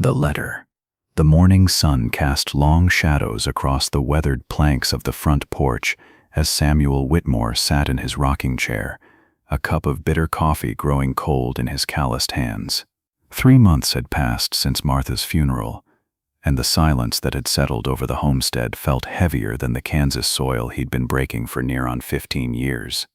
The letter. The morning sun cast long shadows across the weathered planks of the front porch as Samuel Whitmore sat in his rocking chair, a cup of bitter coffee growing cold in his calloused hands. 3 months had passed since Martha's funeral, and the silence that had settled over the homestead felt heavier than the Kansas soil he'd been breaking for near on 15 years.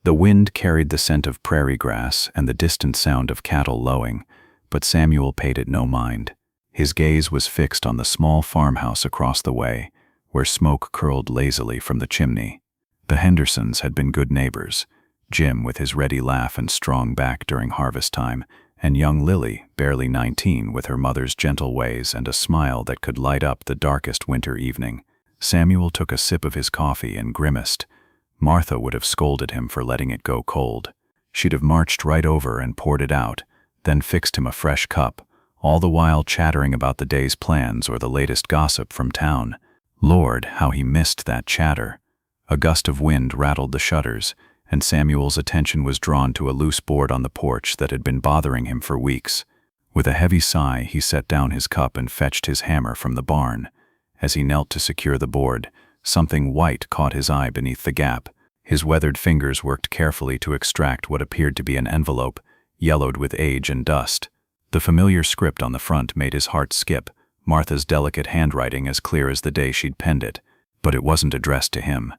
The wind carried the scent of prairie grass and the distant sound of cattle lowing, but Samuel paid it no mind. His gaze was fixed on the small farmhouse across the way, where smoke curled lazily from the chimney. The Hendersons had been good neighbors, Jim with his ready laugh and strong back during harvest time, and young Lily, barely 19, with her mother's gentle ways and a smile that could light up the darkest winter evening. Samuel took a sip of his coffee and grimaced. Martha would have scolded him for letting it go cold. She'd have marched right over and poured it out, then fixed him a fresh cup, all the while chattering about the day's plans or the latest gossip from town. Lord, how he missed that chatter. A gust of wind rattled the shutters, and Samuel's attention was drawn to a loose board on the porch that had been bothering him for weeks. With a heavy sigh, he set down his cup and fetched his hammer from the barn. As he knelt to secure the board, something white caught his eye beneath the gap. His weathered fingers worked carefully to extract what appeared to be an envelope, yellowed with age and dust. The familiar script on the front made his heart skip, Martha's delicate handwriting as clear as the day she'd penned it. But it wasn't addressed to him.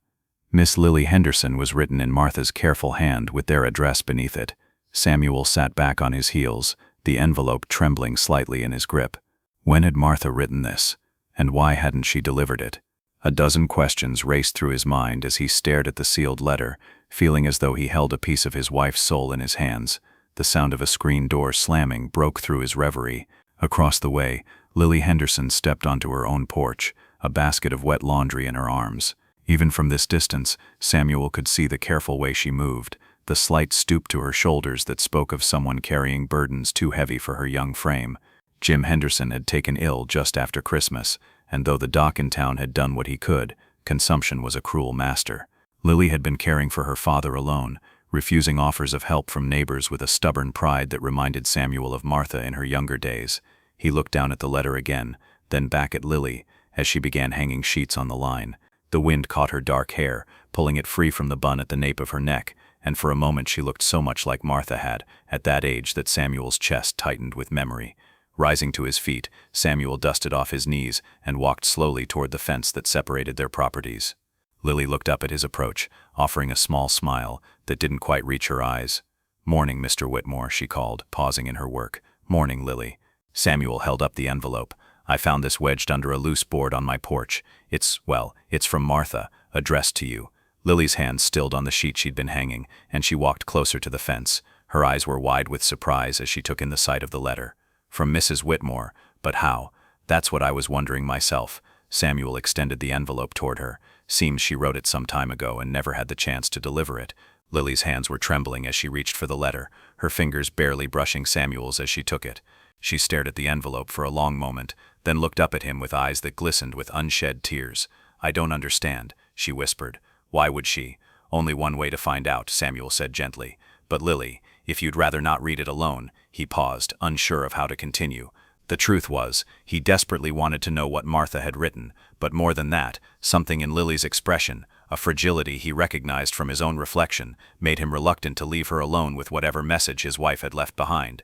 Miss Lily Henderson was written in Martha's careful hand with their address beneath it. Samuel sat back on his heels, the envelope trembling slightly in his grip. When had Martha written this? And why hadn't she delivered it? A dozen questions raced through his mind as he stared at the sealed letter, feeling as though he held a piece of his wife's soul in his hands. The sound of a screen door slamming broke through his reverie. Across the way, Lily Henderson stepped onto her own porch, a basket of wet laundry in her arms. Even from this distance, Samuel could see the careful way she moved, the slight stoop to her shoulders that spoke of someone carrying burdens too heavy for her young frame. Jim Henderson had taken ill just after Christmas, and though the doc in town had done what he could, consumption was a cruel master. Lily had been caring for her father alone, refusing offers of help from neighbors with a stubborn pride that reminded Samuel of Martha in her younger days. He looked down at the letter again, then back at Lily, as she began hanging sheets on the line. The wind caught her dark hair, pulling it free from the bun at the nape of her neck, and for a moment she looked so much like Martha had, at that age, that Samuel's chest tightened with memory. Rising to his feet, Samuel dusted off his knees and walked slowly toward the fence that separated their properties. Lily looked up at his approach, offering a small smile that didn't quite reach her eyes. "Morning, Mr. Whitmore," she called, pausing in her work. "Morning, Lily." Samuel held up the envelope. "I found this wedged under a loose board on my porch. It's from Martha, addressed to you." Lily's hand stilled on the sheet she'd been hanging, and she walked closer to the fence. Her eyes were wide with surprise as she took in the sight of the letter. "From Mrs. Whitmore, but how? That's what I was wondering myself." Samuel extended the envelope toward her. "Seems she wrote it some time ago and never had the chance to deliver it." Lily's hands were trembling as she reached for the letter, her fingers barely brushing Samuel's as she took it. She stared at the envelope for a long moment, then looked up at him with eyes that glistened with unshed tears. "I don't understand," she whispered. "Why would she?" "Only one way to find out," Samuel said gently. "But Lily, if you'd rather not read it alone." He paused, unsure of how to continue. The truth was, he desperately wanted to know what Martha had written, but more than that, something in Lily's expression, a fragility he recognized from his own reflection, made him reluctant to leave her alone with whatever message his wife had left behind.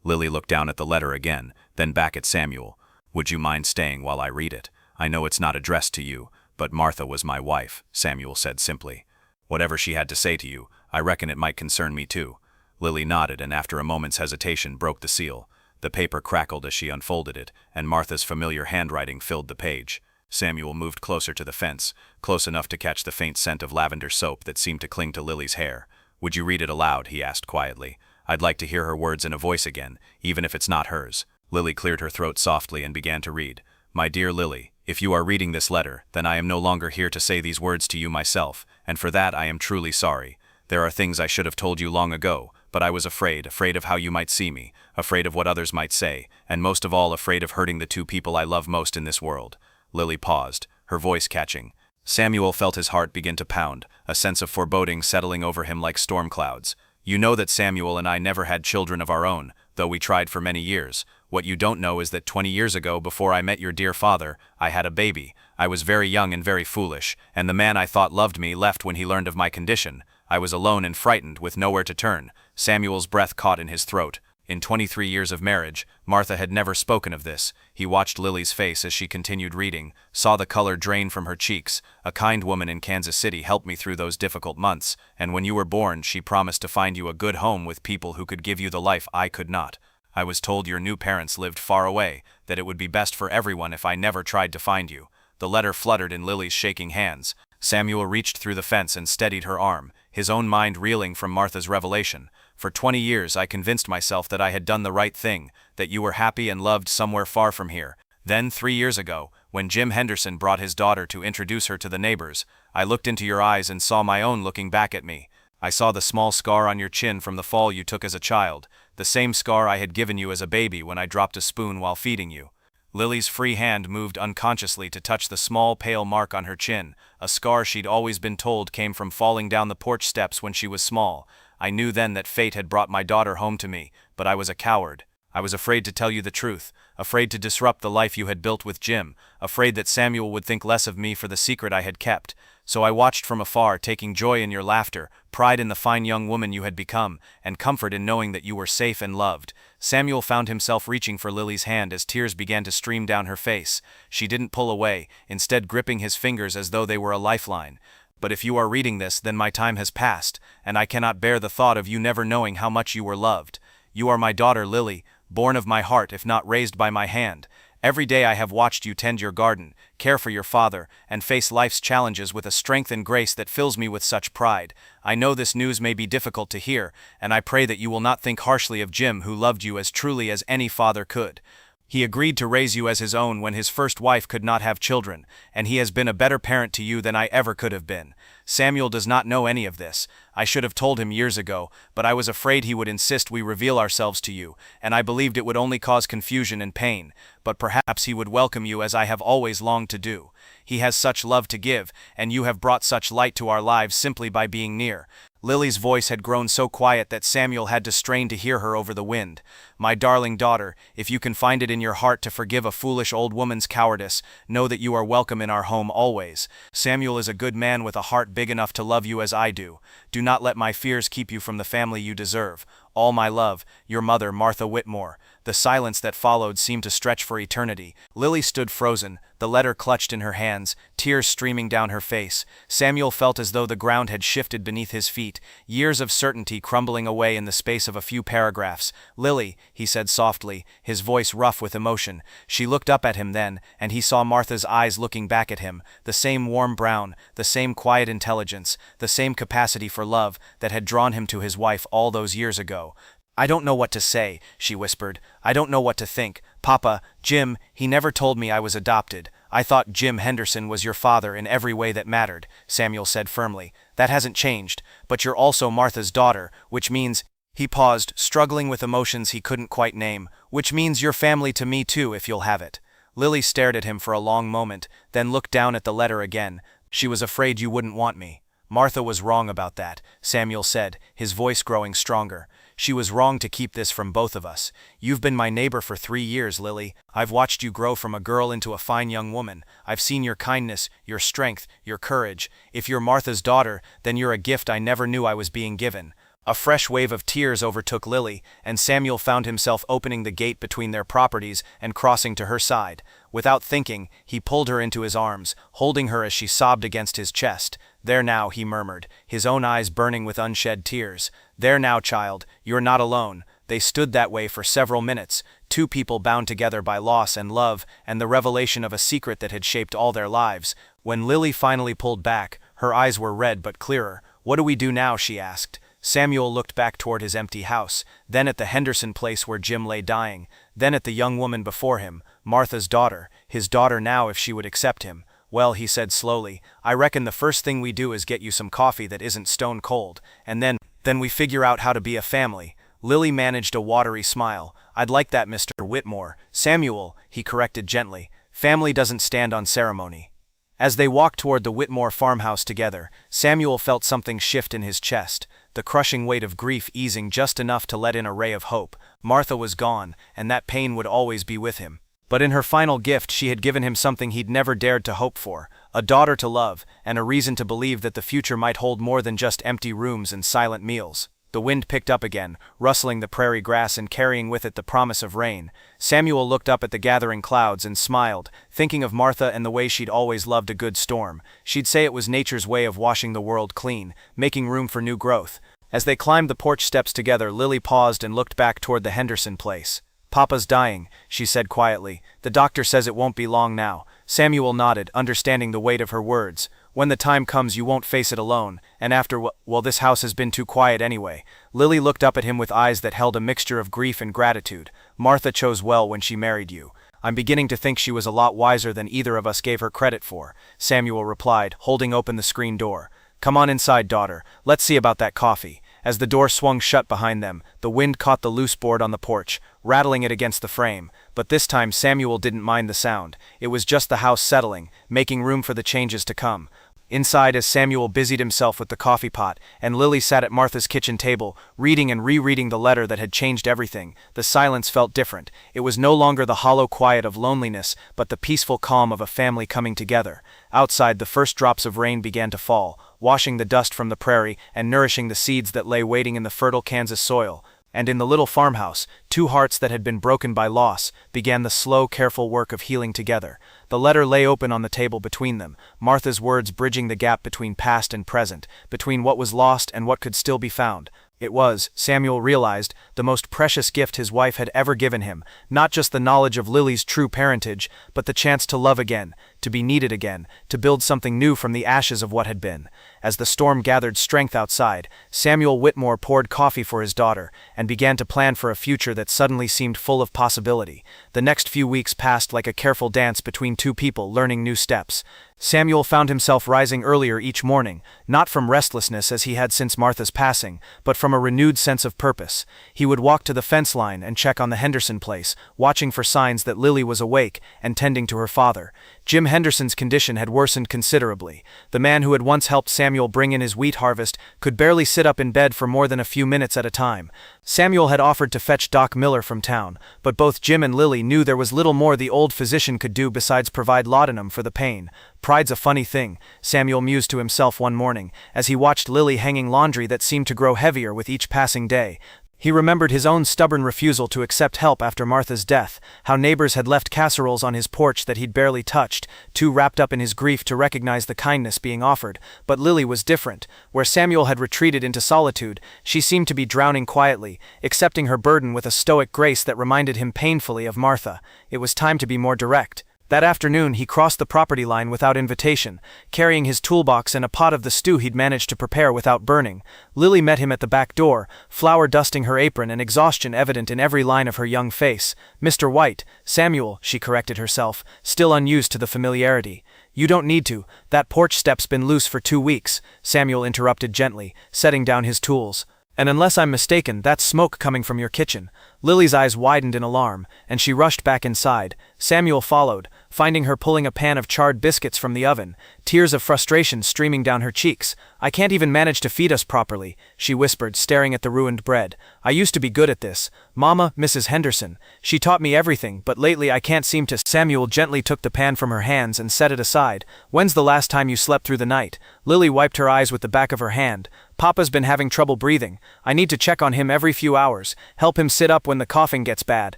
Lily looked down at the letter again, then back at Samuel. "Would you mind staying while I read it? I know it's not addressed to you, but Martha was my wife," Samuel said simply. "Whatever she had to say to you, I reckon it might concern me too." Lily nodded and after a moment's hesitation broke the seal. The paper crackled as she unfolded it, and Martha's familiar handwriting filled the page. Samuel moved closer to the fence, close enough to catch the faint scent of lavender soap that seemed to cling to Lily's hair. "Would you read it aloud?" he asked quietly. "I'd like to hear her words in a voice again, even if it's not hers." Lily cleared her throat softly and began to read. "My dear Lily, if you are reading this letter, then I am no longer here to say these words to you myself, and for that I am truly sorry. There are things I should have told you long ago, but I was afraid of how you might see me, afraid of what others might say, and most of all afraid of hurting the two people I love most in this world." Lily paused, her voice catching. Samuel felt his heart begin to pound, a sense of foreboding settling over him like storm clouds. "You know that Samuel and I never had children of our own, though we tried for many years. What you don't know is that 20 years ago, before I met your dear father, I had a baby. I was very young and very foolish, and the man I thought loved me left when he learned of my condition. I was alone and frightened, with nowhere to turn." Samuel's breath caught in his throat. In 23 years of marriage, Martha had never spoken of this. He watched Lily's face as she continued reading, saw the color drain from her cheeks. "A kind woman in Kansas City helped me through those difficult months, and when you were born, she promised to find you a good home with people who could give you the life I could not. I was told your new parents lived far away, that it would be best for everyone if I never tried to find you." The letter fluttered in Lily's shaking hands. Samuel reached through the fence and steadied her arm, his own mind reeling from Martha's revelation. "For 20 years I convinced myself that I had done the right thing, that you were happy and loved somewhere far from here. Then, 3 years ago, when Jim Henderson brought his daughter to introduce her to the neighbors, I looked into your eyes and saw my own looking back at me. I saw the small scar on your chin from the fall you took as a child, the same scar I had given you as a baby when I dropped a spoon while feeding you." Lily's free hand moved unconsciously to touch the small pale mark on her chin, a scar she'd always been told came from falling down the porch steps when she was small. "I knew then that fate had brought my daughter home to me, but I was a coward. I was afraid to tell you the truth, afraid to disrupt the life you had built with Jim, afraid that Samuel would think less of me for the secret I had kept. So I watched from afar, taking joy in your laughter, pride in the fine young woman you had become, and comfort in knowing that you were safe and loved." Samuel found himself reaching for Lily's hand as tears began to stream down her face. She didn't pull away, instead gripping his fingers as though they were a lifeline. "But if you are reading this, then my time has passed, and I cannot bear the thought of you never knowing how much you were loved. You are my daughter, Lily, born of my heart if not raised by my hand. Every day I have watched you tend your garden, care for your father, and face life's challenges with a strength and grace that fills me with such pride. I know this news may be difficult to hear, and I pray that you will not think harshly of Jim, who loved you as truly as any father could. He agreed to raise you as his own when his first wife could not have children, and he has been a better parent to you than I ever could have been. Samuel does not know any of this. I should have told him years ago, but I was afraid he would insist we reveal ourselves to you, and I believed it would only cause confusion and pain, but perhaps he would welcome you as I have always longed to do. He has such love to give, and you have brought such light to our lives simply by being near." Lily's voice had grown so quiet that Samuel had to strain to hear her over the wind. "My darling daughter, if you can find it in your heart to forgive a foolish old woman's cowardice, know that you are welcome in our home always. Samuel is a good man with a heart big enough to love you as I do. Do not let my fears keep you from the family you deserve. All my love, your mother, Martha Whitmore." The silence that followed seemed to stretch for eternity. Lily stood frozen, the letter clutched in her hands, tears streaming down her face. Samuel felt as though the ground had shifted beneath his feet, years of certainty crumbling away in the space of a few paragraphs. "Lily," he said softly, his voice rough with emotion. She looked up at him then, and he saw Martha's eyes looking back at him, the same warm brown, the same quiet intelligence, the same capacity for love that had drawn him to his wife all those years ago. "I don't know what to say," she whispered. "I don't know what to think. Papa, Jim, he never told me I was adopted. I thought Jim Henderson was your father in every way that mattered," Samuel said firmly. "That hasn't changed, but you're also Martha's daughter, which means—" He paused, struggling with emotions he couldn't quite name. "Which means you're family to me too, if you'll have it." Lily stared at him for a long moment, then looked down at the letter again. "She was afraid you wouldn't want me." "Martha was wrong about that," Samuel said, his voice growing stronger. "She was wrong to keep this from both of us. You've been my neighbor for 3 years, Lily. I've watched you grow from a girl into a fine young woman. I've seen your kindness, your strength, your courage. If you're Martha's daughter, then you're a gift I never knew I was being given." A fresh wave of tears overtook Lily, and Samuel found himself opening the gate between their properties and crossing to her side. Without thinking, he pulled her into his arms, holding her as she sobbed against his chest. "There now," he murmured, his own eyes burning with unshed tears. "There now, child, you're not alone." They stood that way for several minutes, two people bound together by loss and love and the revelation of a secret that had shaped all their lives. When Lily finally pulled back, her eyes were red but clearer. "What do we do now?" she asked. Samuel looked back toward his empty house, then at the Henderson place where Jim lay dying, then at the young woman before him, Martha's daughter, his daughter now if she would accept him. "Well," he said slowly, "I reckon the first thing we do is get you some coffee that isn't stone cold, and then we figure out how to be a family." Lily managed a watery smile. "I'd like that, Mr. Whitmore." "Samuel," he corrected gently, "family doesn't stand on ceremony." As they walked toward the Whitmore farmhouse together, Samuel felt something shift in his chest. the crushing weight of grief easing just enough to let in a ray of hope. Martha was gone, and that pain would always be with him. But in her final gift she had given him something he'd never dared to hope for, a daughter to love, and a reason to believe that the future might hold more than just empty rooms and silent meals. The wind picked up again, rustling the prairie grass and carrying with it the promise of rain. Samuel looked up at the gathering clouds and smiled, thinking of Martha and the way she'd always loved a good storm. She'd say it was nature's way of washing the world clean, making room for new growth. As they climbed the porch steps together, Lily paused and looked back toward the Henderson place. "Papa's dying," she said quietly. "The doctor says it won't be long now." Samuel nodded, understanding the weight of her words. "When the time comes you won't face it alone, and after well, this house has been too quiet anyway." Lily looked up at him with eyes that held a mixture of grief and gratitude. "Martha chose well when she married you. I'm beginning to think she was a lot wiser than either of us gave her credit for," Samuel replied, holding open the screen door. "Come on inside, daughter. Let's see about that coffee." As the door swung shut behind them, the wind caught the loose board on the porch, rattling it against the frame. But this time Samuel didn't mind the sound. It was just the house settling, making room for the changes to come. Inside, as Samuel busied himself with the coffee pot, and Lily sat at Martha's kitchen table, reading and rereading the letter that had changed everything, the silence felt different. It was no longer the hollow quiet of loneliness, but the peaceful calm of a family coming together. Outside, the first drops of rain began to fall, washing the dust from the prairie and nourishing the seeds that lay waiting in the fertile Kansas soil. And in the little farmhouse, two hearts that had been broken by loss began the slow, careful work of healing together. The letter lay open on the table between them, Martha's words bridging the gap between past and present, between what was lost and what could still be found. It was, Samuel realized, the most precious gift his wife had ever given him, not just the knowledge of Lily's true parentage, but the chance to love again, to be needed again, to build something new from the ashes of what had been. As the storm gathered strength outside, Samuel Whitmore poured coffee for his daughter, and began to plan for a future that suddenly seemed full of possibility. The next few weeks passed like a careful dance between two people learning new steps. Samuel found himself rising earlier each morning, not from restlessness as he had since Martha's passing, but from a renewed sense of purpose. He would walk to the fence line and check on the Henderson place, watching for signs that Lily was awake and tending to her father. Jim Henderson's condition had worsened considerably. The man who had once helped Samuel bring in his wheat harvest could barely sit up in bed for more than a few minutes at a time. Samuel had offered to fetch Doc Miller from town, but both Jim and Lily knew there was little more the old physician could do besides provide laudanum for the pain. "Pride's a funny thing," Samuel mused to himself one morning, as he watched Lily hanging laundry that seemed to grow heavier with each passing day. He remembered his own stubborn refusal to accept help after Martha's death, how neighbors had left casseroles on his porch that he'd barely touched, too wrapped up in his grief to recognize the kindness being offered. But Lily was different. Where Samuel had retreated into solitude, she seemed to be drowning quietly, accepting her burden with a stoic grace that reminded him painfully of Martha. It was time to be more direct. That afternoon he crossed the property line without invitation, carrying his toolbox and a pot of the stew he'd managed to prepare without burning. Lily met him at the back door, flour dusting her apron and exhaustion evident in every line of her young face. "Mr. White, Samuel," she corrected herself, still unused to the familiarity. "You don't need to. That porch step's been loose for 2 weeks," Samuel interrupted gently, setting down his tools. "And unless I'm mistaken, that's smoke coming from your kitchen." Lily's eyes widened in alarm, and she rushed back inside. Samuel followed, finding her pulling a pan of charred biscuits from the oven, tears of frustration streaming down her cheeks. "I can't even manage to feed us properly," she whispered, staring at the ruined bread. "I used to be good at this. Mama, Mrs. Henderson, she taught me everything, but lately I can't seem to—" Samuel gently took the pan from her hands and set it aside. "When's the last time you slept through the night?" Lily wiped her eyes with the back of her hand. "Papa's been having trouble breathing. I need to check on him every few hours, help him sit up when the coughing gets bad.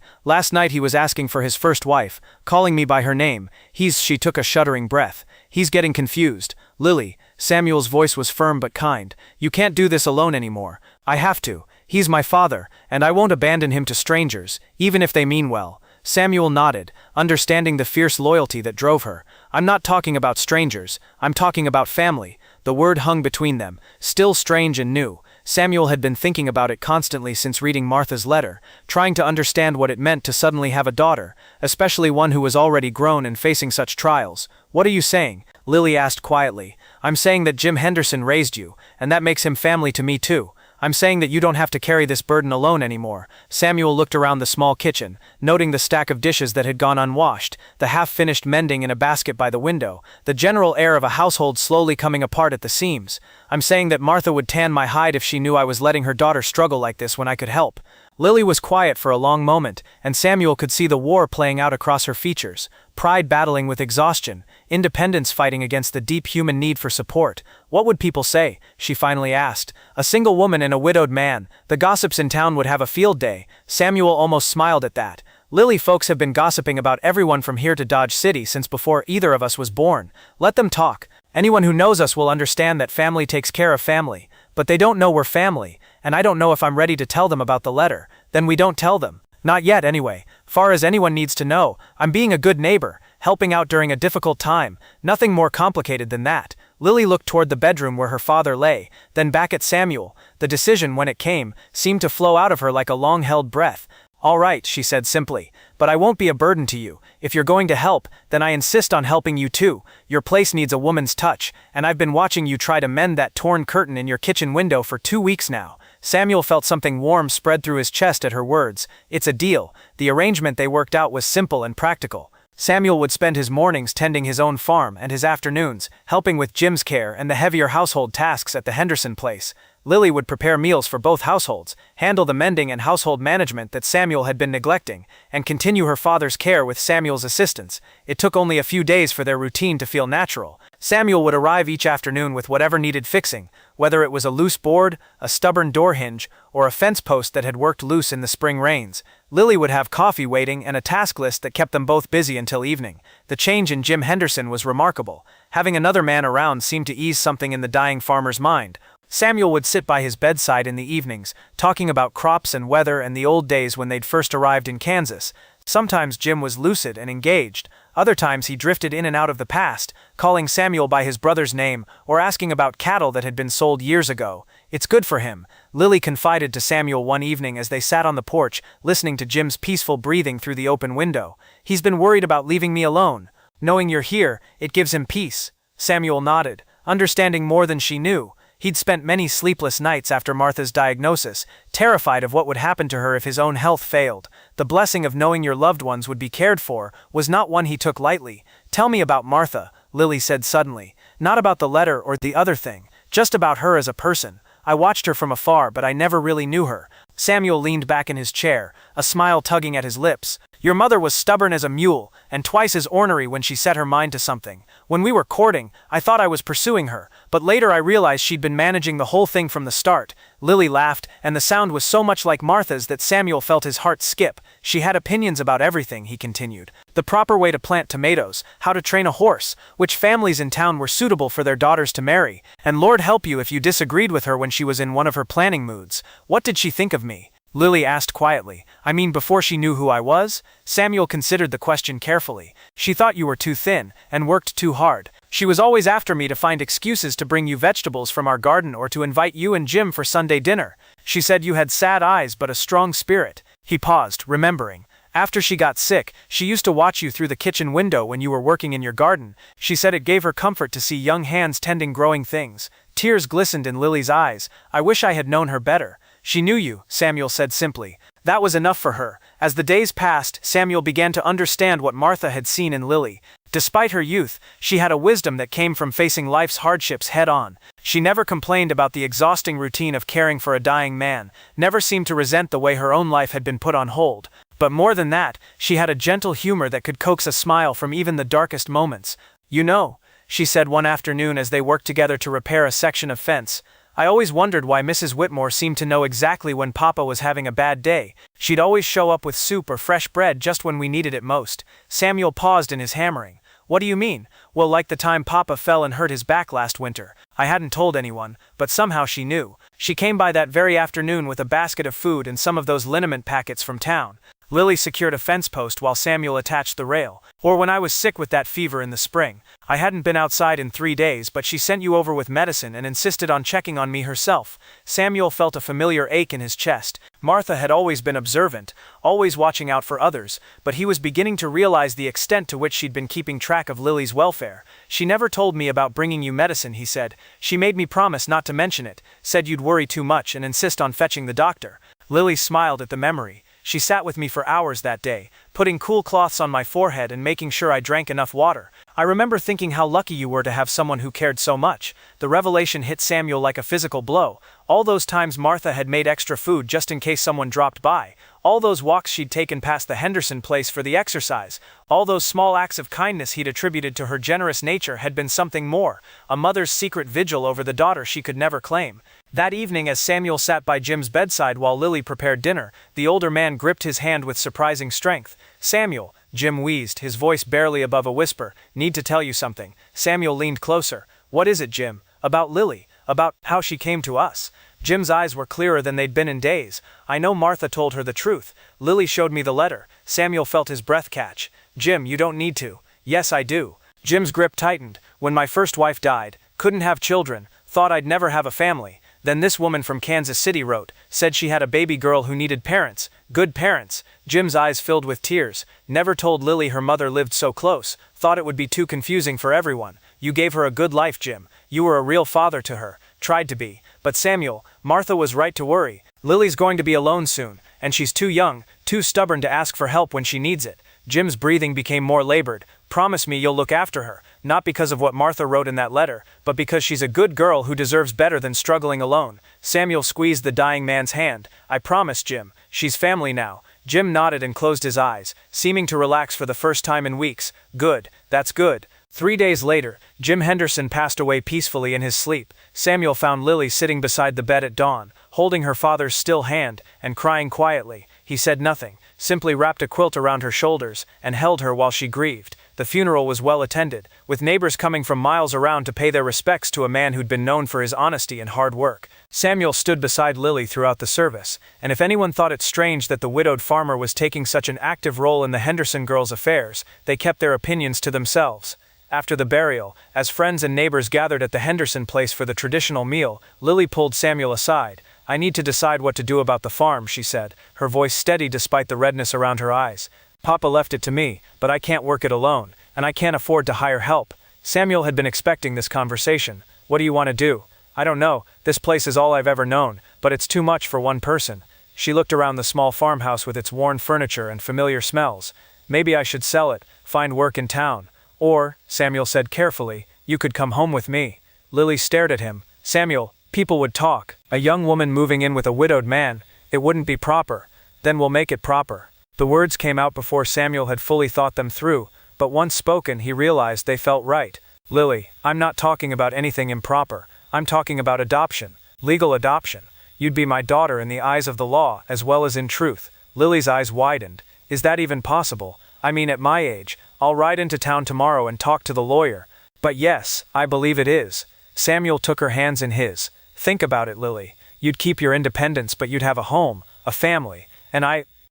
Last night he was asking for his first wife, calling me by her name. She took a shuddering breath. "He's getting confused. Lily," Samuel's voice was firm but kind, "you can't do this alone anymore. I have to. He's my father, and I won't abandon him to strangers, even if they mean well." Samuel nodded, understanding the fierce loyalty that drove her. "I'm not talking about strangers. I'm talking about family." The word hung between them, still strange and new. Samuel had been thinking about it constantly since reading Martha's letter, trying to understand what it meant to suddenly have a daughter, especially one who was already grown and facing such trials. "What are you saying?" Lily asked quietly. "I'm saying that Jim Henderson raised you, and that makes him family to me too. I'm saying that you don't have to carry this burden alone anymore. Samuel looked around the small kitchen, noting the stack of dishes that had gone unwashed, the half-finished mending in a basket by the window, the general air of a household slowly coming apart at the seams. I'm saying that Martha would tan my hide if she knew I was letting her daughter struggle like this when I could help. Lily was quiet for a long moment, and Samuel could see the war playing out across her features, pride battling with exhaustion, independence fighting against the deep human need for support. What would people say? She finally asked. A single woman and a widowed man. The gossips in town would have a field day. Samuel almost smiled at that. Lily, folks have been gossiping about everyone from here to Dodge City since before either of us was born. Let them talk. Anyone who knows us will understand that family takes care of family. But they don't know we're family, and I don't know if I'm ready to tell them about the letter. Then we don't tell them. Not yet, anyway. Far as anyone needs to know, I'm being a good neighbor, helping out during a difficult time. Nothing more complicated than that. Lily looked toward the bedroom where her father lay, then back at Samuel. The decision, when it came, seemed to flow out of her like a long-held breath. All right, she said simply, but I won't be a burden to you. If you're going to help, then I insist on helping you too. Your place needs a woman's touch, and I've been watching you try to mend that torn curtain in your kitchen window for 2 weeks now. Samuel felt something warm spread through his chest at her words. It's a deal. The arrangement they worked out was simple and practical. Samuel would spend his mornings tending his own farm and his afternoons helping with Jim's care and the heavier household tasks at the Henderson place. Lily would prepare meals for both households, handle the mending and household management that Samuel had been neglecting, and continue her father's care with Samuel's assistance. It took only a few days for their routine to feel natural. Samuel would arrive each afternoon with whatever needed fixing, whether it was a loose board, a stubborn door hinge, or a fence post that had worked loose in the spring rains. Lily would have coffee waiting and a task list that kept them both busy until evening. The change in Jim Henderson was remarkable. Having another man around seemed to ease something in the dying farmer's mind. Samuel would sit by his bedside in the evenings, talking about crops and weather and the old days when they'd first arrived in Kansas. Sometimes Jim was lucid and engaged. Other times he drifted in and out of the past, calling Samuel by his brother's name or asking about cattle that had been sold years ago. It's good for him, Lily confided to Samuel one evening as they sat on the porch, listening to Jim's peaceful breathing through the open window. He's been worried about leaving me alone. Knowing you're here, it gives him peace. Samuel nodded, understanding more than she knew. He'd spent many sleepless nights after Martha's diagnosis, terrified of what would happen to her if his own health failed. The blessing of knowing your loved ones would be cared for was not one he took lightly. Tell me about Martha, Lily said suddenly. Not about the letter or the other thing, just about her as a person. I watched her from afar, but I never really knew her. Samuel leaned back in his chair, a smile tugging at his lips. Your mother was stubborn as a mule, and twice as ornery when she set her mind to something. When we were courting, I thought I was pursuing her, but later I realized she'd been managing the whole thing from the start. Lily laughed, and the sound was so much like Martha's that Samuel felt his heart skip. She had opinions about everything, he continued. The proper way to plant tomatoes, how to train a horse, which families in town were suitable for their daughters to marry, and Lord help you if you disagreed with her when she was in one of her planning moods. What did she think of me? Lily asked quietly. I mean, before she knew who I was? Samuel considered the question carefully. She thought you were too thin, and worked too hard. She was always after me to find excuses to bring you vegetables from our garden or to invite you and Jim for Sunday dinner. She said you had sad eyes but a strong spirit. He paused, remembering. After she got sick, she used to watch you through the kitchen window when you were working in your garden. She said it gave her comfort to see young hands tending growing things. Tears glistened in Lily's eyes. I wish I had known her better. She knew you, Samuel said simply. That was enough for her. As the days passed, Samuel began to understand what Martha had seen in Lily. Despite her youth, she had a wisdom that came from facing life's hardships head-on. She never complained about the exhausting routine of caring for a dying man, never seemed to resent the way her own life had been put on hold. But more than that, she had a gentle humor that could coax a smile from even the darkest moments. You know, she said one afternoon as they worked together to repair a section of fence, I always wondered why Mrs. Whitmore seemed to know exactly when Papa was having a bad day. She'd always show up with soup or fresh bread just when we needed it most. Samuel paused in his hammering. What do you mean? Well, like the time Papa fell and hurt his back last winter. I hadn't told anyone, but somehow she knew. She came by that very afternoon with a basket of food and some of those liniment packets from town. Lily secured a fence post while Samuel attached the rail. Or when I was sick with that fever in the spring. I hadn't been outside in 3 days, but she sent you over with medicine and insisted on checking on me herself. Samuel felt a familiar ache in his chest. Martha had always been observant, always watching out for others, but he was beginning to realize the extent to which she'd been keeping track of Lily's welfare. She never told me about bringing you medicine, he said. She made me promise not to mention it, said you'd worry too much and insist on fetching the doctor. Lily smiled at the memory. She sat with me for hours that day, putting cool cloths on my forehead and making sure I drank enough water. I remember thinking how lucky you were to have someone who cared so much. The revelation hit Samuel like a physical blow. All those times Martha had made extra food just in case someone dropped by. All those walks she'd taken past the Henderson place for the exercise. All those small acts of kindness he'd attributed to her generous nature had been something more, a mother's secret vigil over the daughter she could never claim. That evening, as Samuel sat by Jim's bedside while Lily prepared dinner, the older man gripped his hand with surprising strength. "Samuel," Jim wheezed, his voice barely above a whisper, "need to tell you something." Samuel leaned closer. "What is it, Jim?" "About Lily. About how she came to us." Jim's eyes were clearer than they'd been in days. "I know Martha told her the truth. Lily showed me the letter." Samuel felt his breath catch. "Jim, you don't need to." "Yes, I do." Jim's grip tightened. "When my first wife died, couldn't have children, thought I'd never have a family. Then this woman from Kansas City wrote, said she had a baby girl who needed parents, good parents." Jim's eyes filled with tears. "Never told Lily her mother lived so close, thought it would be too confusing for everyone. You gave her a good life, Jim. You were a real father to her, tried to be. But Samuel, Martha was right to worry. Lily's going to be alone soon, and she's too young, too stubborn to ask for help when she needs it." Jim's breathing became more labored. "Promise me you'll look after her, not because of what Martha wrote in that letter, but because she's a good girl who deserves better than struggling alone." Samuel squeezed the dying man's hand. "I promise, Jim. She's family now." Jim nodded and closed his eyes, seeming to relax for the first time in weeks. "Good, that's good." 3 days later, Jim Henderson passed away peacefully in his sleep. Samuel found Lily sitting beside the bed at dawn, holding her father's still hand, and crying quietly. He said nothing, simply wrapped a quilt around her shoulders, and held her while she grieved. The funeral was well attended, with neighbors coming from miles around to pay their respects to a man who'd been known for his honesty and hard work. Samuel stood beside Lily throughout the service, and if anyone thought it strange that the widowed farmer was taking such an active role in the Henderson girls' affairs, they kept their opinions to themselves. After the burial, as friends and neighbors gathered at the Henderson place for the traditional meal, Lily pulled Samuel aside. "I need to decide what to do about the farm," she said, her voice steady despite the redness around her eyes. "Papa left it to me, but I can't work it alone, and I can't afford to hire help." Samuel had been expecting this conversation. "What do you want to do?" "I don't know. This place is all I've ever known, but it's too much for one person." She looked around the small farmhouse with its worn furniture and familiar smells. "Maybe I should sell it, find work in town. Or," Samuel said carefully, "you could come home with me." Lily stared at him. "Samuel, people would talk. A young woman moving in with a widowed man. It wouldn't be proper." "Then we'll make it proper." The words came out before Samuel had fully thought them through, but once spoken he realized they felt right. "Lily, I'm not talking about anything improper. I'm talking about adoption. Legal adoption. You'd be my daughter in the eyes of the law as well as in truth." Lily's eyes widened. "Is that even possible? I mean, at my age, I'll ride into town tomorrow and talk to the lawyer." "But yes, I believe it is." Samuel took her hands in his. "Think about it, Lily. You'd keep your independence, but you'd have a home, a family, and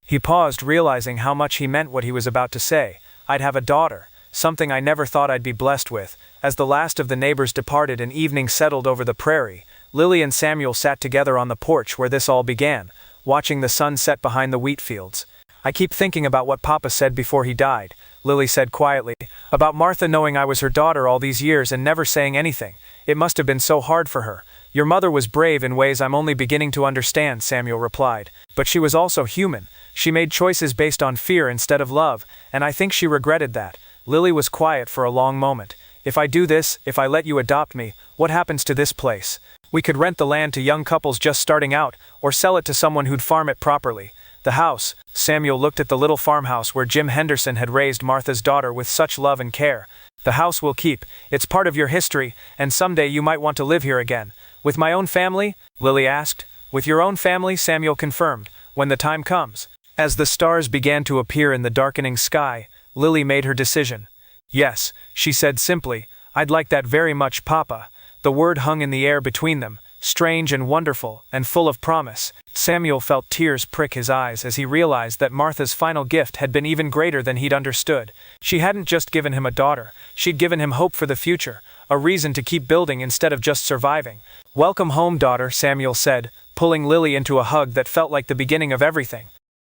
He paused, realizing how much he meant what he was about to say. "I'd have a daughter, something I never thought I'd be blessed with." As the last of the neighbors departed and evening settled over the prairie, Lily and Samuel sat together on the porch where this all began, watching the sun set behind the wheat fields. "I keep thinking about what Papa said before he died," Lily said quietly, "about Martha knowing I was her daughter all these years and never saying anything. It must have been so hard for her." "Your mother was brave in ways I'm only beginning to understand," Samuel replied. "But she was also human. She made choices based on fear instead of love, and I think she regretted that." Lily was quiet for a long moment. "If I do this, if I let you adopt me, what happens to this place? We could rent the land to young couples just starting out, or sell it to someone who'd farm it properly. The house," Samuel looked at the little farmhouse where Jim Henderson had raised Martha's daughter with such love and care. "The house will keep. It's part of your history, and someday you might want to live here again." "With my own family?" Lily asked. "With your own family," Samuel confirmed, "when the time comes." As the stars began to appear in the darkening sky, Lily made her decision. "Yes," she said simply, "I'd like that very much, Papa." The word hung in the air between them. strange and wonderful, and full of promise. Samuel felt tears prick his eyes as he realized that Martha's final gift had been even greater than he'd understood. She hadn't just given him a daughter, she'd given him hope for the future, a reason to keep building instead of just surviving. "Welcome home, daughter," Samuel said, pulling Lily into a hug that felt like the beginning of everything.